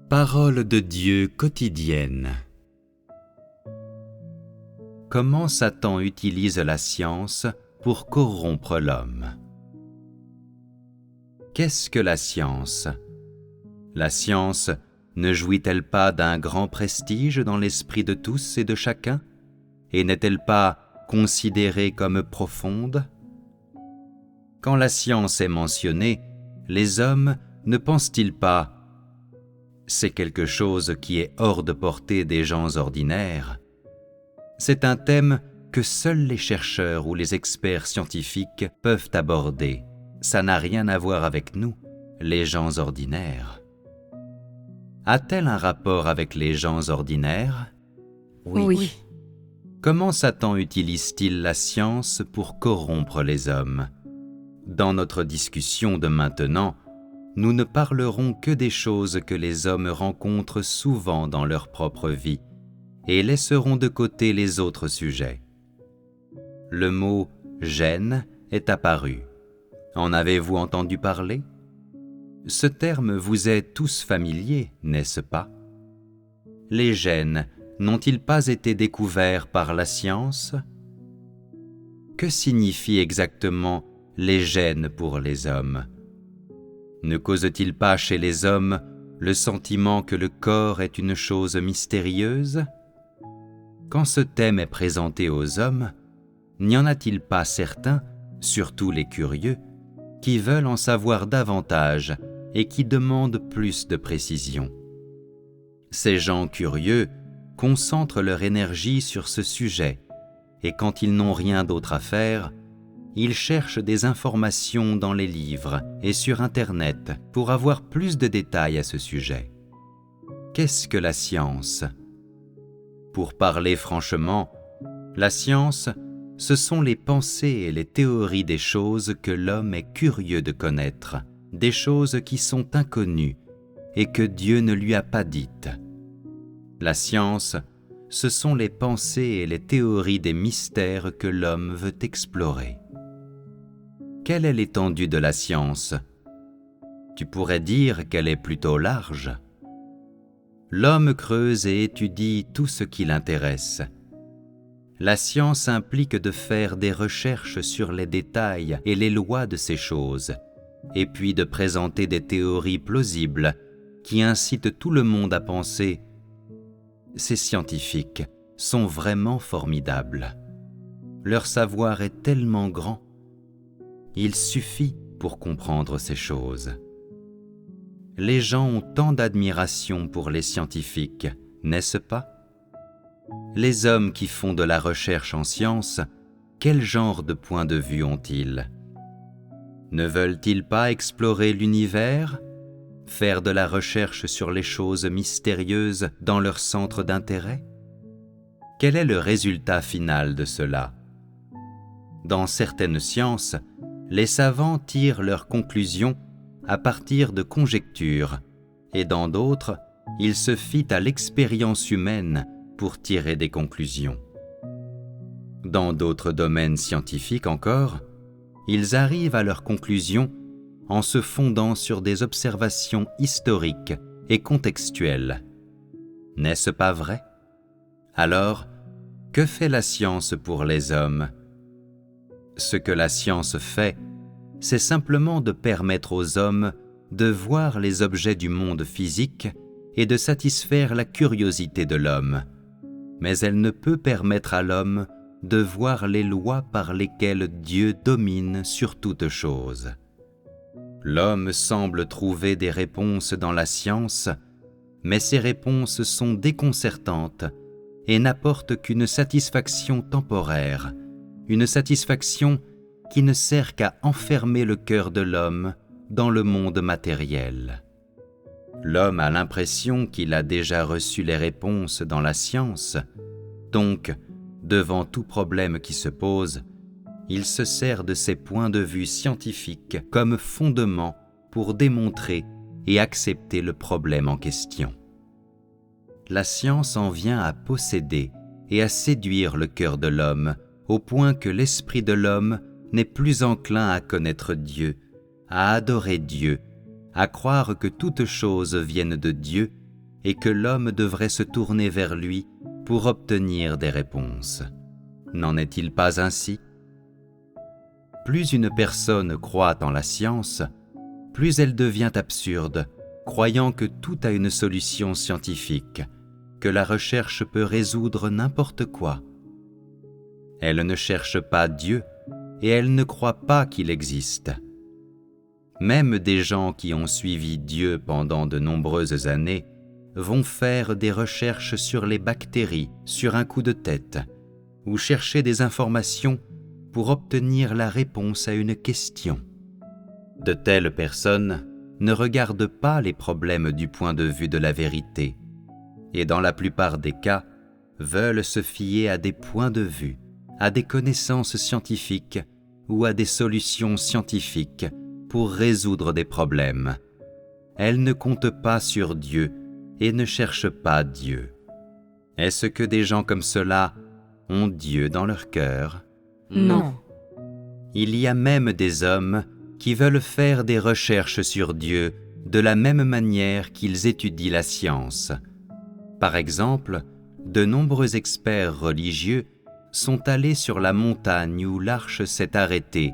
Parole de Dieu quotidienne. Comment Satan utilise la science pour corrompre l'homme? Qu'est-ce que la science? La science ne jouit-elle pas d'un grand prestige dans l'esprit de tous et de chacun? Et n'est-elle pas considérée comme profonde? Quand la science est mentionnée, les hommes ne pensent-ils pas « c'est quelque chose qui est hors de portée des gens ordinaires ». C'est un thème que seuls les chercheurs ou les experts scientifiques peuvent aborder. Ça n'a rien à voir avec nous, les gens ordinaires. A-t-elle un rapport avec les gens ordinaires? Oui. Comment Satan utilise-t-il la science pour corrompre les hommes? Dans notre discussion de maintenant, nous ne parlerons que des choses que les hommes rencontrent souvent dans leur propre vie et laisserons de côté les autres sujets. Le mot « gène » est apparu. En avez-vous entendu parler? Ce terme vous est tous familier, n'est-ce pas? Les gènes n'ont-ils pas été découverts par la science? Que signifient exactement les gènes pour les hommes? Ne cause-t-il pas chez les hommes le sentiment que le corps est une chose mystérieuse? Quand ce thème est présenté aux hommes, n'y en a-t-il pas certains, surtout les curieux, qui veulent en savoir davantage et qui demandent plus de précision? Ces gens curieux concentrent leur énergie sur ce sujet et quand ils n'ont rien d'autre à faire, ils cherchent des informations dans les livres et sur Internet pour avoir plus de détails à ce sujet. Qu'est-ce que la science? Pour parler franchement, la science, ce sont les pensées et les théories des choses que l'homme est curieux de connaître, des choses qui sont inconnues et que Dieu ne lui a pas dites. La science, ce sont les pensées et les théories des mystères que l'homme veut explorer. Quelle est l'étendue de la science? Tu pourrais dire qu'elle est plutôt large. L'homme creuse et étudie tout ce qui l'intéresse. La science implique de faire des recherches sur les détails et les lois de ces choses, et puis de présenter des théories plausibles qui incitent tout le monde à penser « ces scientifiques sont vraiment formidables. Leur savoir est tellement grand. Il suffit pour comprendre ces choses. » Les gens ont tant d'admiration pour les scientifiques, n'est-ce pas? Les hommes qui font de la recherche en sciences, quel genre de point de vue ont-ils? Ne veulent-ils pas explorer l'univers, faire de la recherche sur les choses mystérieuses dans leur centre d'intérêt? Quel est le résultat final de cela? Dans certaines sciences, les savants tirent leurs conclusions à partir de conjectures, et dans d'autres, ils se fient à l'expérience humaine pour tirer des conclusions. Dans d'autres domaines scientifiques encore, ils arrivent à leurs conclusions en se fondant sur des observations historiques et contextuelles. N'est-ce pas vrai? Alors, que fait la science pour les hommes? Ce que la science fait, c'est simplement de permettre aux hommes de voir les objets du monde physique et de satisfaire la curiosité de l'homme. Mais elle ne peut permettre à l'homme de voir les lois par lesquelles Dieu domine sur toute chose. L'homme semble trouver des réponses dans la science, mais ces réponses sont déconcertantes et n'apportent qu'une satisfaction temporaire, une satisfaction qui ne sert qu'à enfermer le cœur de l'homme dans le monde matériel. L'homme a l'impression qu'il a déjà reçu les réponses dans la science, donc, devant tout problème qui se pose, il se sert de ses points de vue scientifiques comme fondement pour démontrer et accepter le problème en question. La science en vient à posséder et à séduire le cœur de l'homme au point que l'esprit de l'homme n'est plus enclin à connaître Dieu, à adorer Dieu, à croire que toutes choses viennent de Dieu et que l'homme devrait se tourner vers lui pour obtenir des réponses. N'en est-il pas ainsi? Plus une personne croit en la science, plus elle devient absurde, croyant que tout a une solution scientifique, que la recherche peut résoudre n'importe quoi. Elle ne cherche pas Dieu et elle ne croit pas qu'il existe. Même des gens qui ont suivi Dieu pendant de nombreuses années vont faire des recherches sur les bactéries sur un coup de tête ou chercher des informations pour obtenir la réponse à une question. De telles personnes ne regardent pas les problèmes du point de vue de la vérité et dans la plupart des cas veulent se fier à des points de vue, à des connaissances scientifiques ou à des solutions scientifiques pour résoudre des problèmes. Elles ne comptent pas sur Dieu et ne cherchent pas Dieu. Est-ce que des gens comme cela ont Dieu dans leur cœur? Non. Il y a même des hommes qui veulent faire des recherches sur Dieu de la même manière qu'ils étudient la science. Par exemple, de nombreux experts religieux sont allés sur la montagne où l'arche s'est arrêtée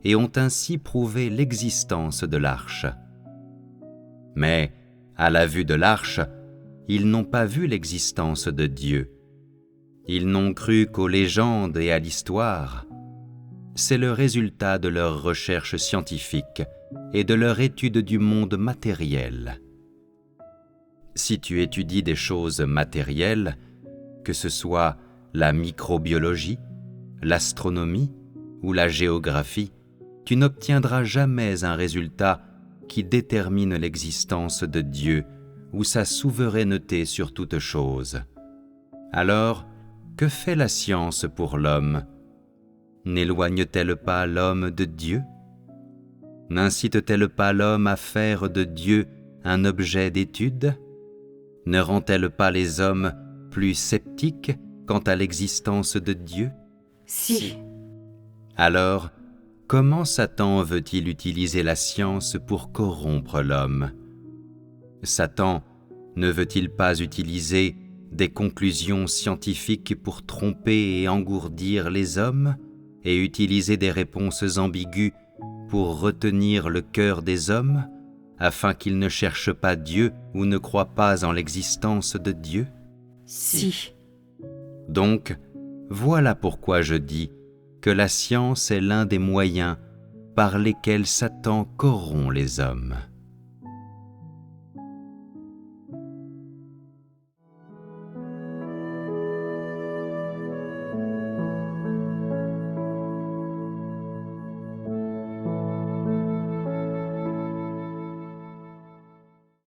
et ont ainsi prouvé l'existence de l'arche. Mais, à la vue de l'arche, ils n'ont pas vu l'existence de Dieu. Ils n'ont cru qu'aux légendes et à l'histoire. C'est le résultat de leurs recherches scientifiques et de leur étude du monde matériel. Si tu étudies des choses matérielles, que ce soit la microbiologie, l'astronomie ou la géographie, tu n'obtiendras jamais un résultat qui détermine l'existence de Dieu ou sa souveraineté sur toute chose. Alors, que fait la science pour l'homme? N'éloigne-t-elle pas l'homme de Dieu? N'incite-t-elle pas l'homme à faire de Dieu un objet d'étude? Ne rend-elle pas les hommes plus sceptiques quant à l'existence de Dieu? Si. Alors, comment Satan veut-il utiliser la science pour corrompre l'homme? Satan ne veut-il pas utiliser des conclusions scientifiques pour tromper et engourdir les hommes et utiliser des réponses ambiguës pour retenir le cœur des hommes afin qu'ils ne cherchent pas Dieu ou ne croient pas en l'existence de Dieu? Si. Donc, voilà pourquoi je dis que la science est l'un des moyens par lesquels Satan corrompt les hommes.